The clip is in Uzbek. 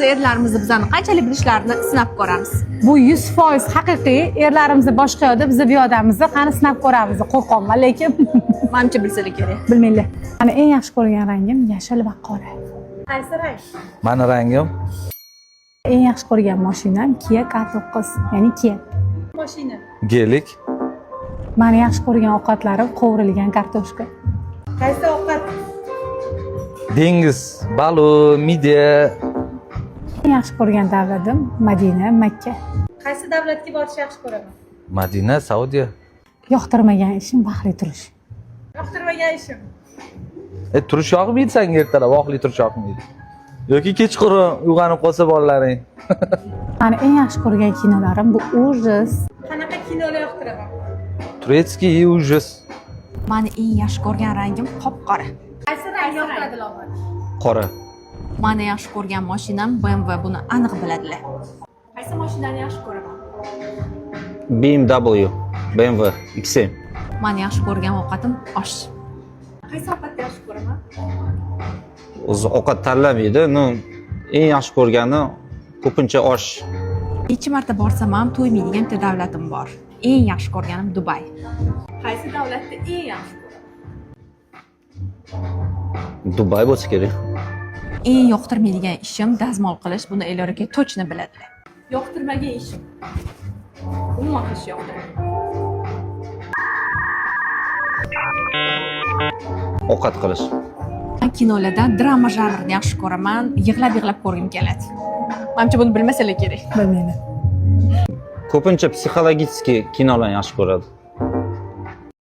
Erlarimizni bizani qanchalik bilishlarini sinab ko'ramiz. Bu 100% haqiqiy. Erlarimizni boshqa yoqda, biz bu yoqdamiz. Qani sinab ko'ramiz. Qo'rqonman, lekin Menimcha bilsalar kerak. bilmaylar. Mana eng yaxshi ko'rgan rangim yashil va qora. Qaysi rang? Mani rangim Eng yaxshi ko'rgan mashinam Kia K9, ya'ni Kia. Mashina. gelik. Meni yaxshi ko'rgan ovqatlarim qovurilgan kartoshka. Qaysi ovqat? Dengiz, balon, midya. Eng yaxshi ko'rgan davlatim Madina, Makka. Qaysi davlatga borishni yaxshi ko'raman? Madina, Saudiya. Yoqtirmagan ishim bahriy turish. Yoqtirmagan ishim. Turish yoqmaydi senga ertalab, oqli turish yoqmaydi. Yoki kechqurun uyg'onib qolsa bolalaring. Meni eng yaxshi ko'rgan kinolarim bu ужас. Qanaqa kinolar yoqtiraman? Turetskiy ужас. Meni eng yaxshi ko'rgan rangim qop-qora. Qaysi rang yoqtiradi Lobar? Qora. Meni yaxshi ko'rgan mashinam BMW, buni aniq biladilar. Qaysi mashinani yaxshi ko'raman? BMW, BMW XM. Meni yaxshi ko'rgan ovqatim osh. Qaysi ovqatni yaxshi ko'raman? O'zi ovqat tanlamaydi. Eng yaxshi ko'rgani ko'pincha osh. Necha marta borsam ham to'ymaydigan bitta davlatim bor. Eng yaxshi ko'rganim Dubay. Qaysi davlatni eng yaxshi ko'raman? Dubay bo'lsa kerak. Eng yoqtirmaydigan ishim dazmol qilish, buni Elyor aka точно biladilar. Yoqtirmagan ishim. Umuman hech yoqtirmayman. Ovqat qilish. Men kinolarda drama janrini yaxshi ko'raman, yig'lab ko'rgim keladi. Menimcha buni bilmasalar kerak. Bilmayman. Ko'pincha psixologik kinolarni yaxshi ko'radi.